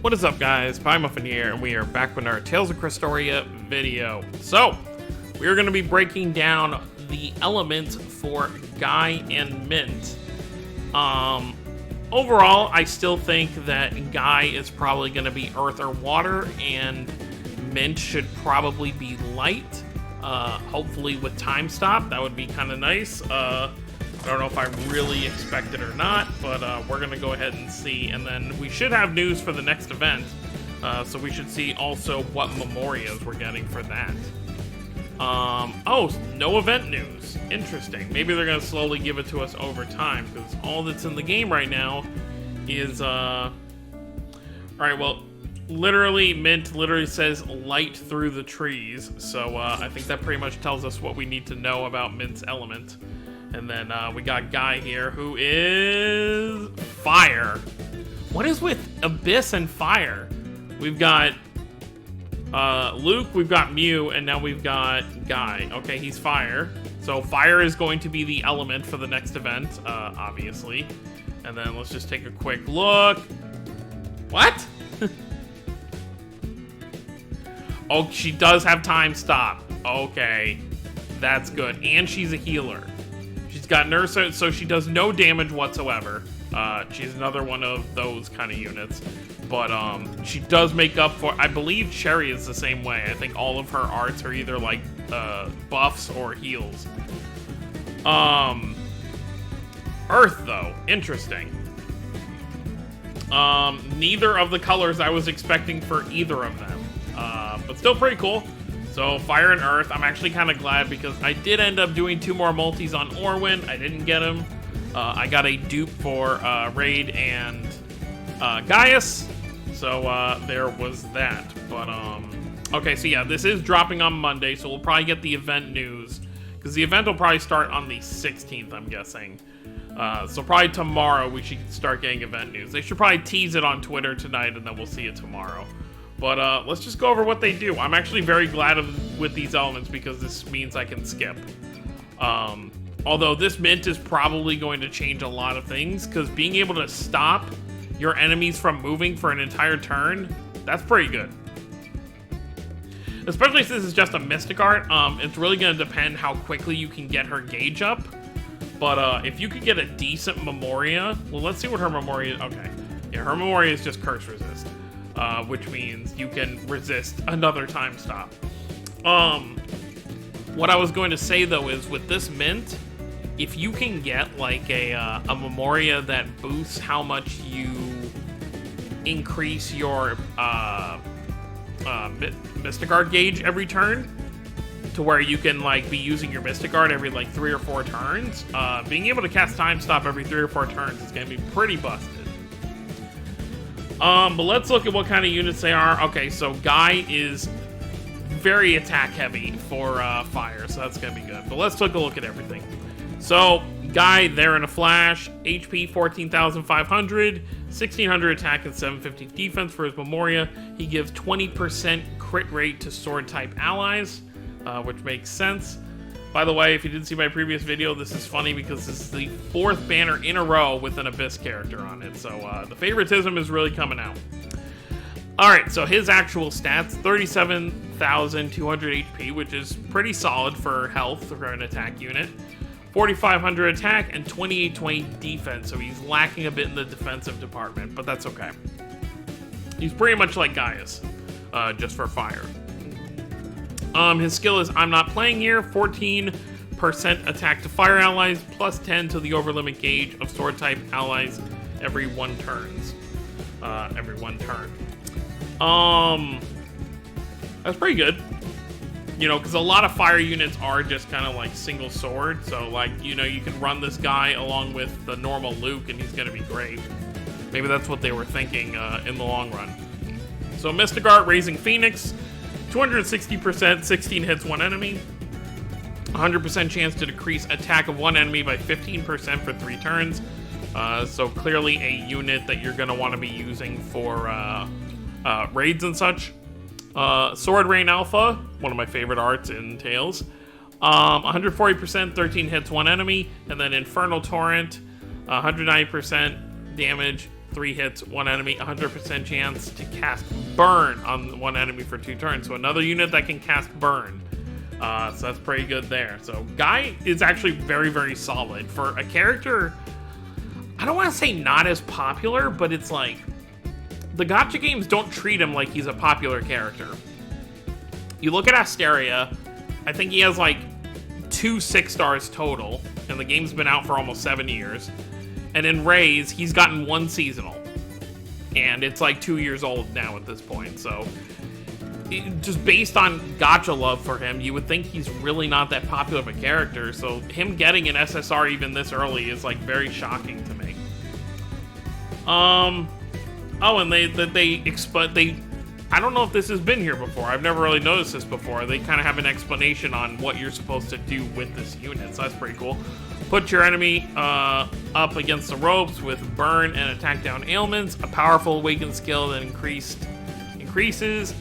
What is up, guys? PieMuffin here, and we are back with our Tales of Crestoria video. So, we are going to be breaking down the elements for Guy and Mint. Overall, I still think that Guy is probably going to be Earth or Water, and Mint should probably be Light. Hopefully with Time Stop, that would be kind of nice. I don't know if I really expect it or not, but we're going to go ahead and see. And then we should have news for the next event. So we should see also what memorias we're getting for that. Oh, no event news. Interesting. Maybe they're going to slowly give it to us over time, because all that's in the game right now is... Alright, well, Mint literally says light through the trees. So I think that pretty much tells us what we need to know about Mint's element. And then we got Guy here, who is fire. What is with Abyss and fire? We've got Luke, we've got Mew, and now we've got Guy. Okay, he's fire. So fire is going to be the element for the next event, obviously. And then let's just take a quick look. What? Oh, she does have time stop. Okay, that's good. And she's a healer. She's got Nurse, so she does no damage whatsoever. She's another one of those kind of units. But she does make up for... I believe Cherry is the same way. I think all of her arts are either like buffs or heals. Earth, though. Interesting. Neither of the colors I was expecting for either of them. But still pretty cool. So, Fire and Earth, I'm actually kind of glad because I did end up doing 2 more multis on Orwin. I didn't get them. I got a dupe for Raid and Gaius. So, there was that. But, okay, so yeah, this is dropping on Monday, so we'll probably get the event news. Because the event will probably start on the 16th, I'm guessing. So probably tomorrow we should start getting event news. They should probably tease it on Twitter tonight, and then we'll see it tomorrow. But let's just go over what they do. I'm actually very glad with these elements because this means I can skip. Although this Mint is probably going to change a lot of things, because being able to stop your enemies from moving for an entire turn, that's pretty good. Especially since it's just a Mystic Art, it's really going to depend how quickly you can get her gauge up. But if you could get a decent Memoria, well, let's see what her Memoria is. Okay, yeah, her Memoria is just Curse Resist. Which means you can resist another time stop. What I was going to say though is with this Mint, if you can get like a Memoria that boosts how much you increase your Mystic Art gauge every turn, to where you can like be using your Mystic Art every like 3 or 4 turns, being able to cast Time Stop every 3 or 4 turns is going to be pretty busted. But let's look at what kind of units they are. Okay, so Guy is very attack heavy for fire, so that's gonna be good. But let's take a look at everything. So Guy, there in a flash, HP 14,500, 1,600 attack and 750 defense for his Memoria. He gives 20% crit rate to sword type allies, which makes sense. By the way, if you didn't see my previous video, this is funny because this is the 4th banner in a row with an Abyss character on it. So the favoritism is really coming out. Alright, so his actual stats, 37,200 HP, which is pretty solid for health for an attack unit. 4,500 attack and 2,820 defense, so he's lacking a bit in the defensive department, but that's okay. He's pretty much like Gaius, just for fire. His skill is I'm not playing here, 14% attack to fire allies, plus 10 to the overlimit gauge of sword type allies every 1 turn. That's pretty good. You know, because a lot of fire units are just kind of like single sword, so like, you know, you can run this guy along with the normal Luke and he's gonna be great. Maybe that's what they were thinking in the long run. So Mystic Art, Raising Phoenix, 260%, 16 hits 1 enemy. 100% chance to decrease attack of 1 enemy by 15% for 3 turns. So clearly a unit that you're going to want to be using for raids and such. Sword Rain Alpha, one of my favorite arts in Tales. 140%, 13 hits 1 enemy. And then Infernal Torrent, 190% damage, 3 hits, 1 enemy, 100% chance to cast Burn on 1 enemy for 2 turns. So another unit that can cast Burn. So that's pretty good there. So Guy is actually very, very solid for a character. I don't want to say not as popular, but it's like the gacha games don't treat him like he's a popular character. You look at Asteria, I think he has like 2 6 stars total, and the game's been out for almost 7 years. And in Rays, he's gotten 1 seasonal, and it's like 2 years old now at this point. So just based on gacha love for him, you would think he's really not that popular of a character. So him getting an SSR even this early is like very shocking to me. Oh, and they I don't know if this has been here before. I've never really noticed this before. They kind of have an explanation on what you're supposed to do with this unit, so that's pretty cool. Put your enemy up against the ropes with Burn and attack down ailments. A powerful awakened skill that increases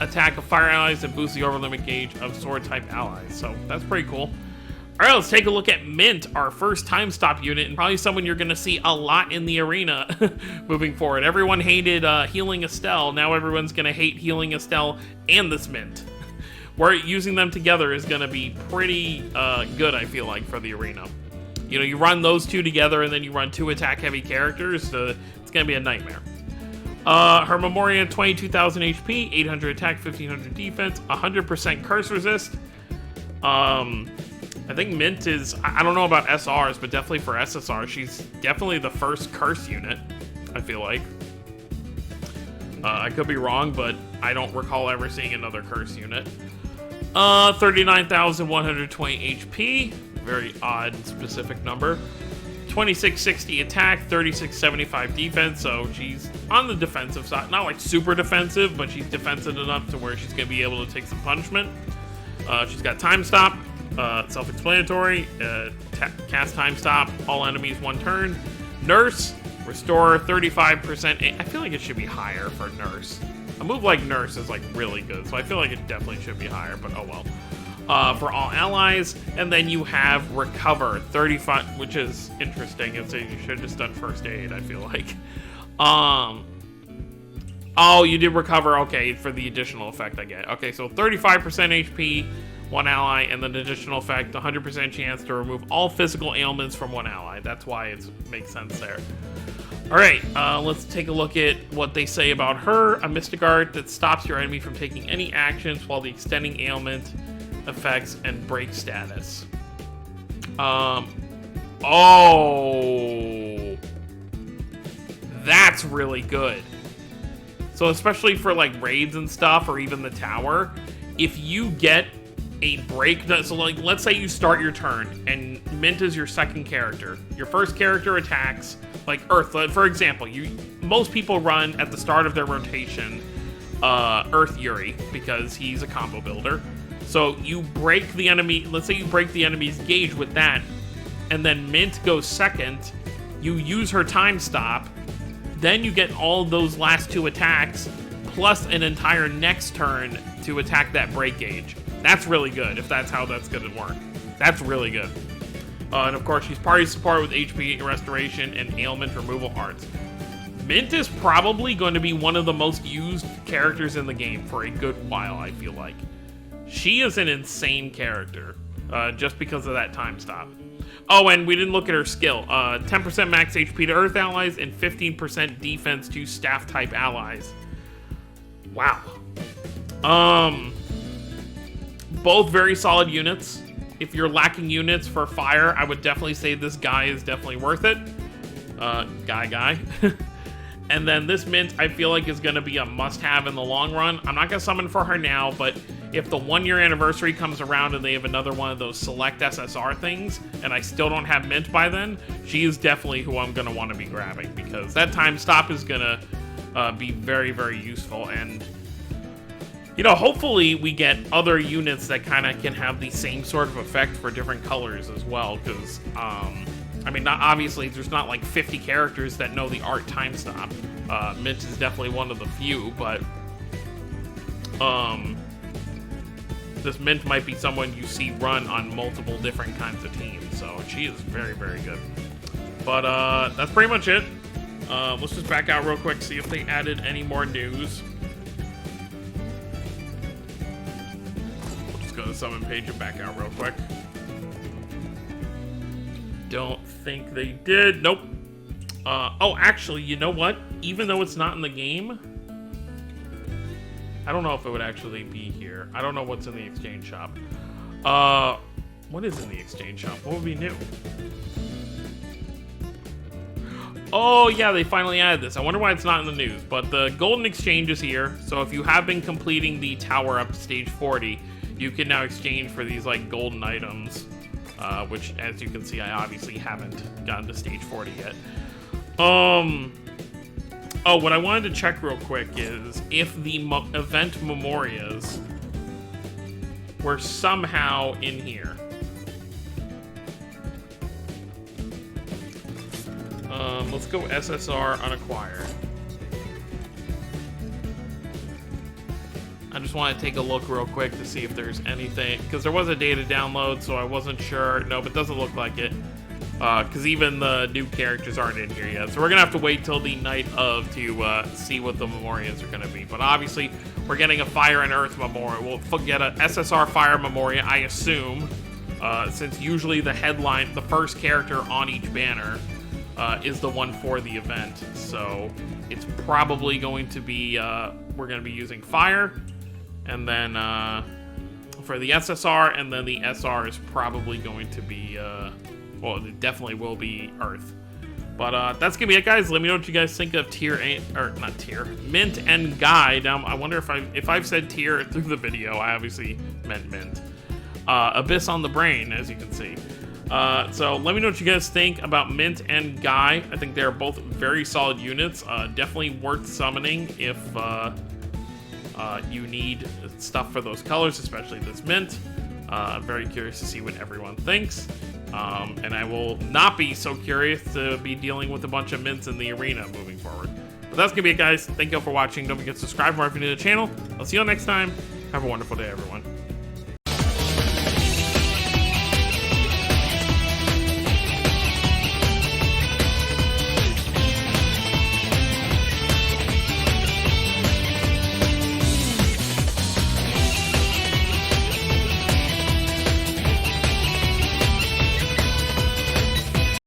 attack of fire allies and boosts the over limit gauge of sword type allies. So that's pretty cool. All right, let's take a look at Mint, our first time stop unit, and probably someone you're going to see a lot in the arena moving forward. Everyone hated Healing Estelle. Now everyone's going to hate Healing Estelle and this Mint. Where using them together is going to be pretty good, I feel like, for the arena. You know, you run those 2 together, and then you run 2 attack-heavy characters, so it's going to be a nightmare. Her Memoria, 22,000 HP, 800 attack, 1,500 defense, 100% curse resist. I think Mint is, I don't know about SRs, but definitely for SSR, she's definitely the first curse unit, I feel like. I could be wrong, but I don't recall ever seeing another curse unit. 39,120 HP, very odd specific number. 2660 attack, 3675 defense, so she's on the defensive side. Not like super defensive, but she's defensive enough to where she's going to be able to take some punishment. She's got time stop. Self-explanatory, cast time stop, all enemies 1 turn. Nurse, restore 35%. I feel like it should be higher for Nurse. A move like Nurse is like really good, so I feel like it definitely should be higher, but oh well. For all allies, and then you have Recover, 35, which is interesting. It's you should have just done First Aid, I feel like. Oh, you did Recover, okay, for the additional effect I get. Okay, so 35% HP, 1 ally, and then additional effect, 100% chance to remove all physical ailments from 1 ally. That's why it makes sense there. Alright, let's take a look at what they say about her. A Mystic Art that stops your enemy from taking any actions while the extending ailment effects and break status. Oh, that's really good. So especially for like raids and stuff, or even the tower, if you get a break, so like let's say you start your turn and Mint is your second character. Your first character attacks, like Earth, for example, most people run at the start of their rotation Earth Yuri because he's a combo builder. So you break the enemy, let's say you break the enemy's gauge with that, and then Mint goes second, you use her time stop, then you get all those last 2 attacks, plus an entire next turn to attack that break gauge. That's really good, if that's how that's gonna work. That's really good. And of course, she's party support with HP restoration and ailment removal arts. Mint is probably going to be one of the most used characters in the game for a good while, I feel like. She is an insane character, just because of that time stop. Oh, and we didn't look at her skill. 10% max HP to Earth allies and 15% defense to staff-type allies. Wow. Both very solid units. If you're lacking units for fire, I would definitely say this guy is definitely worth it. Guy. And then this Mint, I feel like, is going to be a must-have in the long run. I'm not going to summon for her now, but if the 1-year anniversary comes around and they have another one of those select SSR things, and I still don't have Mint by then, she is definitely who I'm going to want to be grabbing, because that time stop is going to be very, very useful. And, you know, hopefully we get other units that kind of can have the same sort of effect for different colors as well, because, I mean, obviously, there's not like 50 characters that know the art time stop. Mint is definitely one of the few, but this Mint might be someone you see run on multiple different kinds of teams, so she is very, very good. But that's pretty much it. Let's just back out real quick, see if they added any more news. We'll just go to the summon page and back out real quick. Don't think they did. Nope. Oh, actually, you know what? Even though it's not in the game, I don't know if it would actually be here. I don't know what's in the exchange shop. What is in the exchange shop? What would be new? Oh, yeah, they finally added this. I wonder why it's not in the news. But the Golden Exchange is here. So if you have been completing the tower up to stage 40, you can now exchange for these, like, golden items. Which, as you can see, I obviously haven't gotten to stage 40 yet. Oh, what I wanted to check real quick is if the event memorias were somehow in here. Let's go SSR unacquired. I just want to take a look real quick to see if there's anything, because there was a data download, so I wasn't sure. Nope, it doesn't look like it. Because even the new characters aren't in here yet. So we're going to have to wait till the night of to see what the memorias are going to be. But obviously, we're getting a Fire and Earth memorial. We'll get a SSR Fire memorial, I assume, since usually the headline, the first character on each banner is the one for the event. So it's probably going to be, we're going to be using Fire. And then for the SSR, and then the SR is probably going to be... well, it definitely will be Earth. But that's gonna be it, guys. Let me know what you guys think of Mint and Guy. Now, I wonder if I've said tier through the video. I obviously meant Mint. Abyss on the Brain, as you can see. So let me know what you guys think about Mint and Guy. I think they're both very solid units. Definitely worth summoning if you need stuff for those colors, especially this Mint. I'm very curious to see what everyone thinks. And I will not be so curious to be dealing with a bunch of mints in the arena moving forward. But that's going to be it, guys. Thank you all for watching. Don't forget to subscribe if you're new to the channel. I'll see you all next time. Have a wonderful day, everyone.